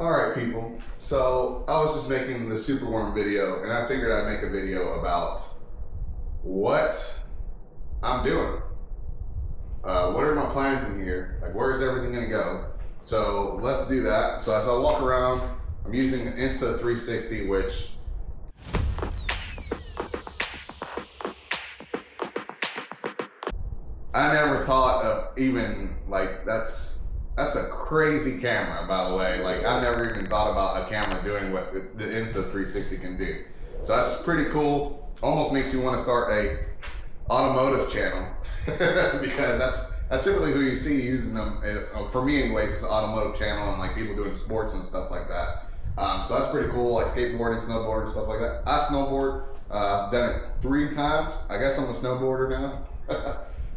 Alright people, so I was just making the super warm video and I figured I'd make a video about what I'm doing. What are my plans in here? Like, where's everything gonna go? So let's do that. So as I walk around, I'm using an Insta360, which I never thought of even, like, that's a crazy camera, by the way. Like, I never even thought about a camera doing what the Insta360 can do. So that's pretty cool. Almost makes me want to start a automotive channel because that's typically who you see using them. For me anyways, it's an automotive channel and like people doing sports and stuff like that. So that's pretty cool, like skateboarding, snowboarding, stuff like that. I snowboard. I've done it 3 times. I guess I'm a snowboarder now.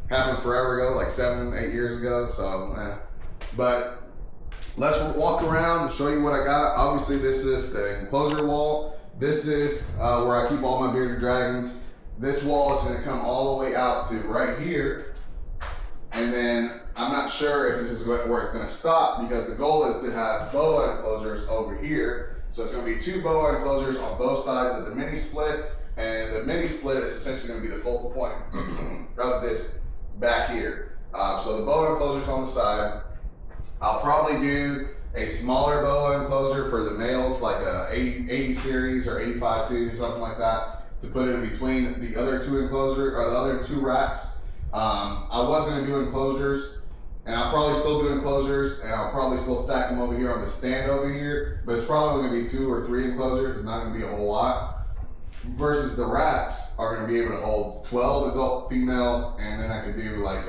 Happened forever ago, like 7, 8 years ago. So, but let's walk around and show you what I got. Obviously, this is the enclosure wall. This is where I keep all my bearded dragons. This wall is going to come all the way out to right here. And then I'm not sure if this is where it's going to stop because the goal is to have boa enclosures over here. So it's going to be 2 boa enclosures on both sides of the mini split. And the mini split is essentially going to be the focal point of this back here. So the boa enclosures on the side. I'll probably do a smaller boa enclosure for the males, like a 80 series or 85 series, something like that, to put in between the other 2 enclosures or the other 2 racks. I was going to do enclosures, and I'll probably still do enclosures, and I'll probably still stack them over here on the stand over here, but it's probably going to be 2 or 3 enclosures. It's not going to be a whole lot. Versus the racks are going to be able to hold 12 adult females, and then I could do like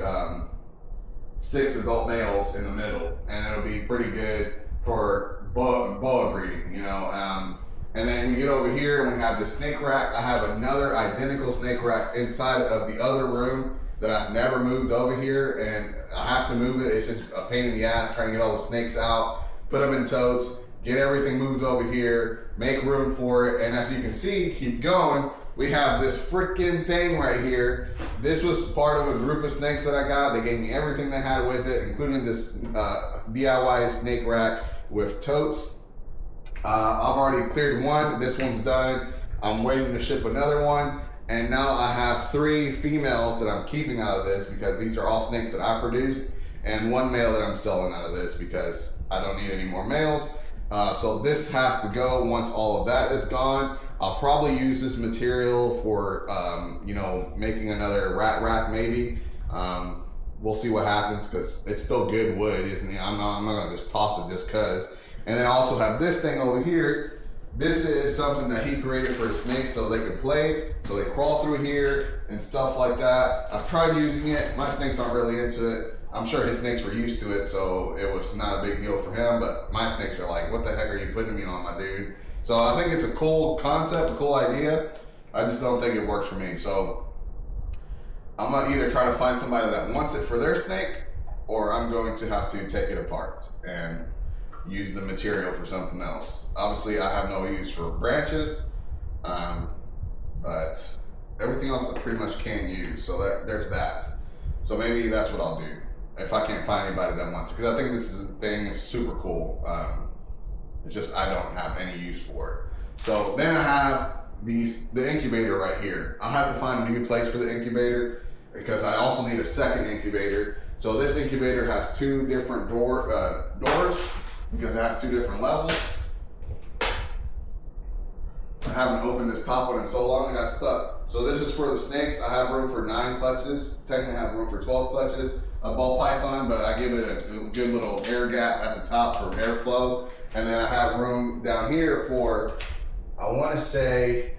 6 adult males in the middle, and it'll be pretty good for boa breeding, you know. And then we get over here and we have the snake rack. I have another identical snake rack inside of the other room that I've never moved over here, and I have to move it. It's just a pain in the ass trying to get all the snakes out, put them in totes, get everything moved over here, make room for it. And as you can see, keep going, we have this freaking thing right here. This was part of a group of snakes that I got. They gave me everything they had with it, including this DIY snake rack with totes. I've already cleared one. This one's done. I'm waiting to ship another one. And now I have 3 females that I'm keeping out of this because these are all snakes that I produced, and 1 male that I'm selling out of this because I don't need any more males. So this has to go once all of that is gone. I'll probably use this material for, you know, making another rat rack maybe. We'll see what happens because it's still good wood. I'm not gonna just toss it just cause. And then I also have this thing over here. This is something that he created for the snakes so they could play, so they crawl through here and stuff like that. I've tried using it. My snakes aren't really into it. I'm sure his snakes were used to it, so it was not a big deal for him, but my snakes are like, what the heck are you putting me on, my dude? So I think it's a cool concept, a cool idea. I just don't think it works for me. So I'm gonna either try to find somebody that wants it for their snake, or I'm going to have to take it apart and use the material for something else. Obviously I have no use for branches, but everything else I pretty much can use, so there's that. So maybe that's what I'll do if I can't find anybody that wants it, because I think this thing is super cool. It's just I don't have any use for it. So then I have the incubator right here. I'll have to find a new place for the incubator because I also need a second incubator. So this incubator has 2 different doors because it has 2 different levels. I haven't opened this top one in so long, I got stuck. So this is for the snakes. I have room for 9 clutches. Technically I have room for 12 clutches. A ball python, but I give it a good little air gap at the top for airflow. And then I have room down here for, I want to say,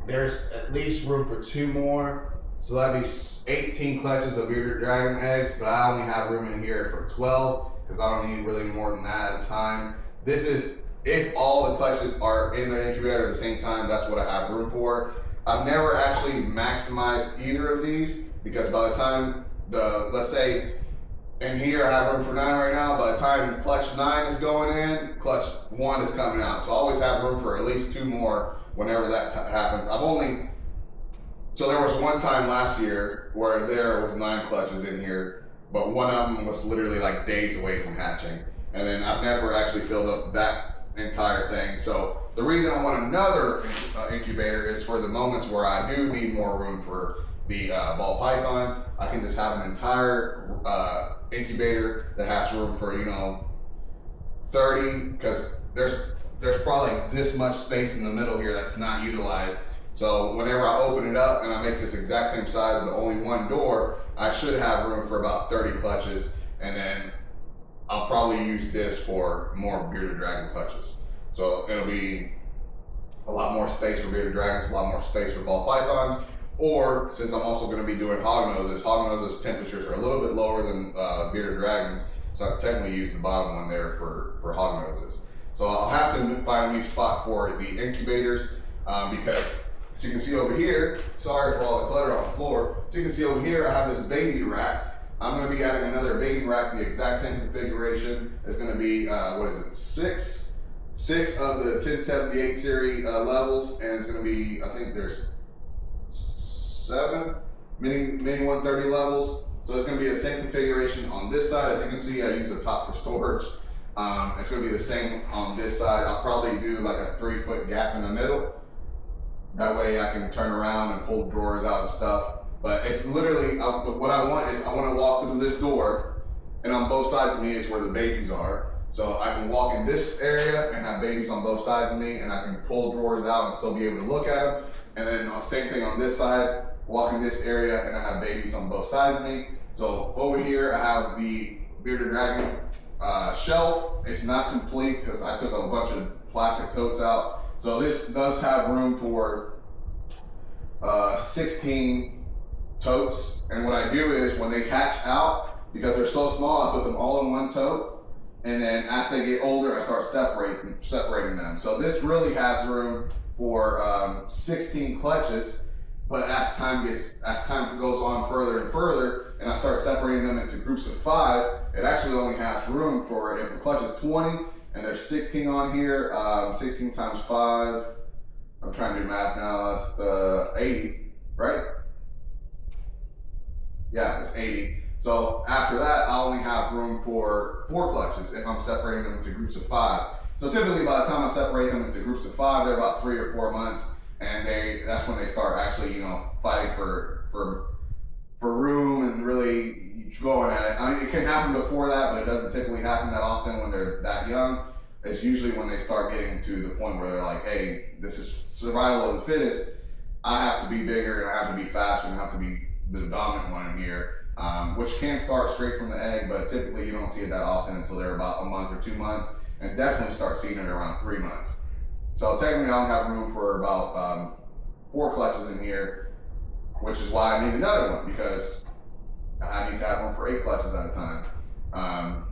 there's at least room for 2 more. So that'd be 18 clutches of bearded dragon eggs, but I only have room in here for 12 because I don't need really more than that at a time. This is, if all the clutches are in the incubator at the same time, that's what I have room for. I've never actually maximized either of these because by the time let's say in here I have room for 9 right now, by the time clutch 9 is going in, clutch 1 is coming out. So I always have room for at least 2 more whenever that happens. So there was one time last year where there was 9 clutches in here, but one of them was literally like days away from hatching. and then I've never actually filled up that entire thing. So the reason I want another incubator is for the moments where I do need more room for the ball pythons. I can just have an entire incubator that has room for, you know, 30, because there's probably this much space in the middle here that's not utilized. So whenever I open it up and I make this exact same size but only one door, I should have room for about 30 clutches, and then I'll probably use this for more bearded dragon clutches. So it'll be a lot more space for bearded dragons, a lot more space for ball pythons. Or since I'm also going to be doing hognoses temperatures are a little bit lower than bearded dragons, so I can technically use the bottom one there for hognoses. So I'll have to find a new spot for the incubators because, as you can see over here, sorry for all the clutter on the floor, as you can see over here I have this baby rack. I'm going to be adding another baby rack, the exact same configuration. It's going to be, what is it, six of the 1078 series levels, and it's going to be, I think there's 7 mini 130 levels. So it's going to be the same configuration on this side. As you can see, I use a top for storage. It's going to be the same on this side. I'll probably do like a 3-foot gap in the middle. That way I can turn around and pull the drawers out and stuff. But it's literally, what I want is I want to walk through this door, and on both sides of me is where the babies are. So I can walk in this area and have babies on both sides of me, and I can pull drawers out and still be able to look at them. And then same thing on this side, walk in this area and I have babies on both sides of me. So over here I have the bearded dragon shelf. It's not complete because I took a bunch of plastic totes out. So this does have room for 16 totes, and what I do is when they hatch out, because they're so small, I put them all in one tote, and then as they get older I start separating them. So this really has room for 16 clutches, but as time goes on further and further and I start separating them into groups of 5, it actually only has room for, if the clutch is 20 and there's 16 on here, 16 times 5, I'm trying to do math now, it's 80, right? Yeah, it's 80. So after that, I only have room for 4 clutches if I'm separating them into groups of 5. So typically by the time I separate them into groups of 5, they're about 3 or 4 months, and that's when they start actually, you know, fighting for room and really going at it. I mean, it can happen before that, but it doesn't typically happen that often when they're that young. It's usually when they start getting to the point where they're like, hey, this is survival of the fittest. I have to be bigger and I have to be faster and I have to be the dominant one in here, which can start straight from the egg, but typically you don't see it that often until they're about a month or 2 months, and definitely start seeing it around 3 months. So technically I only have room for about 4 clutches in here, which is why I need another one, because I need to have room for 8 clutches at a time.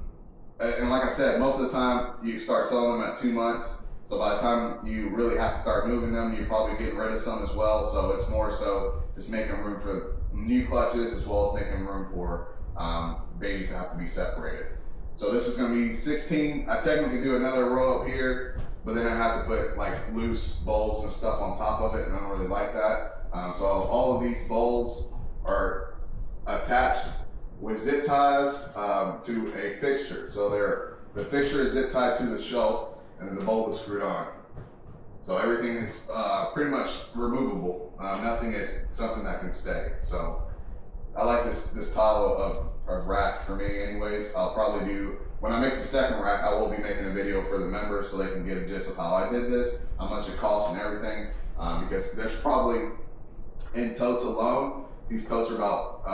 And like I said, most of the time you start selling them at 2 months. So by the time you really have to start moving them, you're probably getting rid of some as well. So it's more so just making room for new clutches as well as making room for babies that have to be separated. So this is going to be 16. I technically do another row up here, but then I have to put like loose bulbs and stuff on top of it, and I don't really like that. So all of these bulbs are attached with zip ties to a fixture. So the fixture is zip tied to the shelf, and then the bulb is screwed on. So everything is pretty much removable. Nothing is something that can stay. So I like this tile of rack for me anyways. I'll probably do, when I make the second rack, I will be making a video for the members so they can get a gist of how I did this, how much it costs and everything. Because there's probably, in totes alone, these totes are about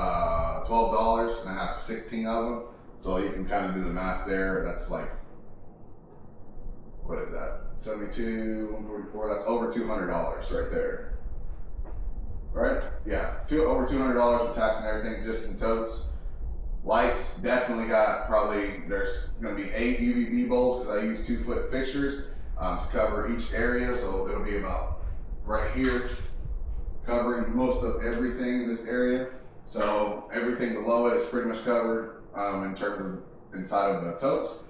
$12 and I have 16 of them. So you can kind of do the math there. That's like, what is that? 72, 144, that's over $200 right there. Right? Yeah, over $200 with tax and everything just in totes. Lights, definitely got there's gonna be 8 UVB bulbs because I use 2-foot fixtures to cover each area. So it'll be about right here, covering most of everything in this area. So everything below it is pretty much covered in terms of inside of the totes.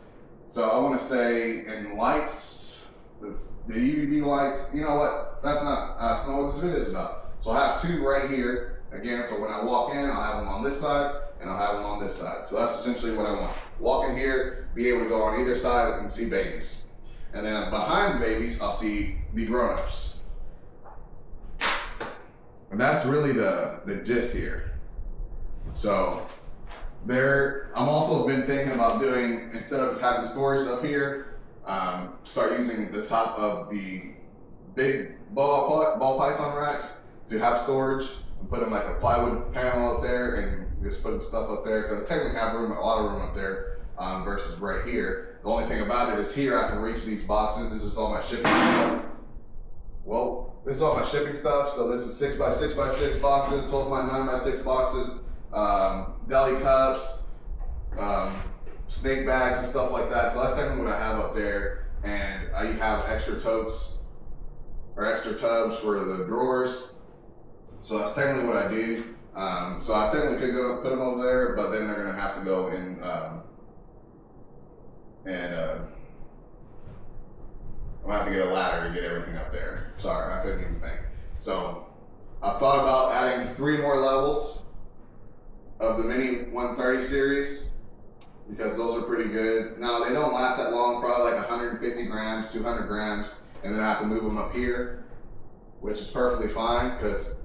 So I want to say in lights, the UVB lights, you know what, that's not what this video is about. So I have 2 right here, again, so when I walk in, I'll have them on this side, and I'll have them on this side. So that's essentially what I want. walk in here, be able to go on either side and see babies. And then behind the babies, I'll see the grown-ups. And that's really the gist here. So I'm also been thinking about doing, instead of having storage up here, start using the top of the big ball python racks to have storage, and putting like a plywood panel up there and just putting stuff up there, because I technically have a lot of room up there versus right here. The only thing about it is here I can reach these boxes. This is all my shipping stuff. Well, this is all my shipping stuff. So this is 6x6x6 boxes, 12x9x6 boxes, deli cups, snake bags and stuff like that. So that's technically what I have up there. And I have extra totes or extra tubs for the drawers. So that's technically what I do. So I technically could go put them over there, but then they're gonna have to go in I'm gonna have to get a ladder to get everything up there. Sorry, I couldn't even think. So I've thought about adding 3 more levels of the Mini 130 series, because those are pretty good. Now they don't last that long, probably like 150 grams, 200 grams, and then I have to move them up here, which is perfectly fine, because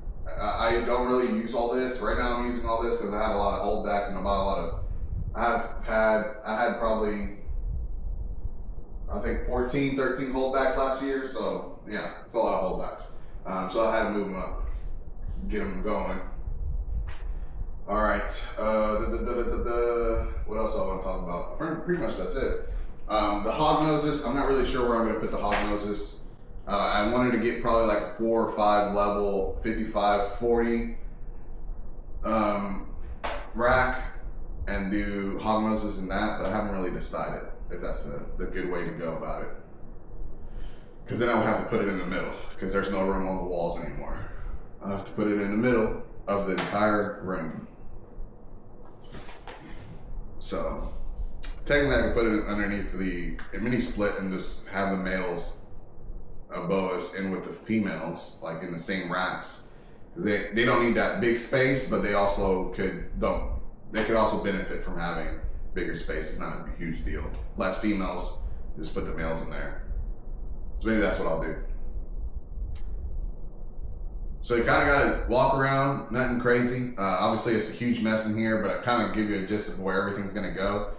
I don't really use all this. Right now I'm using all this because I have a lot of holdbacks and I had probably, I think 14, 13 holdbacks last year. So yeah, it's a lot of holdbacks. So I had to move them up, get them going. All right, what else do I want to talk about? Pretty much that's it. The hog noses, I'm not really sure where I'm gonna put the hog noses. I wanted to get probably like a 4 or 5 level 55-40 rack and do hog noses in that, but I haven't really decided if that's the good way to go about it. Because then I would have to put it in the middle, because there's no room on the walls anymore. I have to put it in the middle of the entire room. So technically I could put it underneath the mini split and just have the males boas in with the females, like in the same racks. They don't need that big space, but they could also benefit from having bigger space. It's not a huge deal. Less females, just put the males in there. So maybe that's what I'll do. So you kind of got to walk around, nothing crazy. Obviously it's a huge mess in here, but I kind of give you a gist of where everything's gonna go.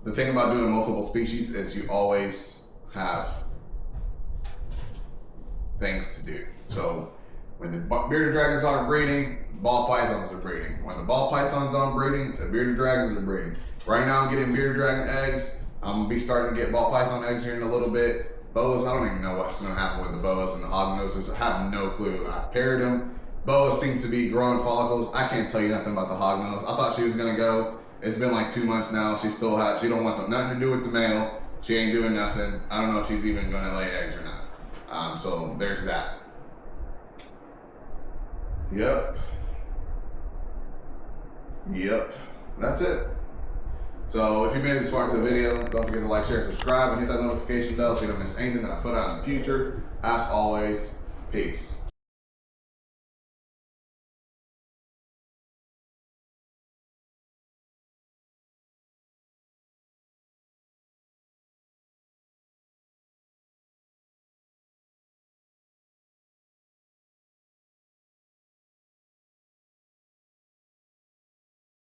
The thing about doing multiple species is you always have things to do. So when the bearded dragons aren't breeding, ball pythons are breeding. When the ball pythons aren't breeding, the bearded dragons are breeding. Right now I'm getting bearded dragon eggs. I'm gonna be starting to get ball python eggs here in a little bit. Boas, I don't even know what's gonna happen with the boas and the hog noses. I have no clue. I paired them. Boas seem to be growing follicles. I can't tell you nothing about the hog nose. I thought she was gonna go. It's been like 2 months now. She don't want nothing to do with the male. She ain't doing nothing. I don't know if she's even gonna lay eggs or not. So there's that. Yep. That's it. So if you made it this far into the video, don't forget to like, share, and subscribe, and hit that notification bell so you don't miss anything that I put out in the future. As always, peace.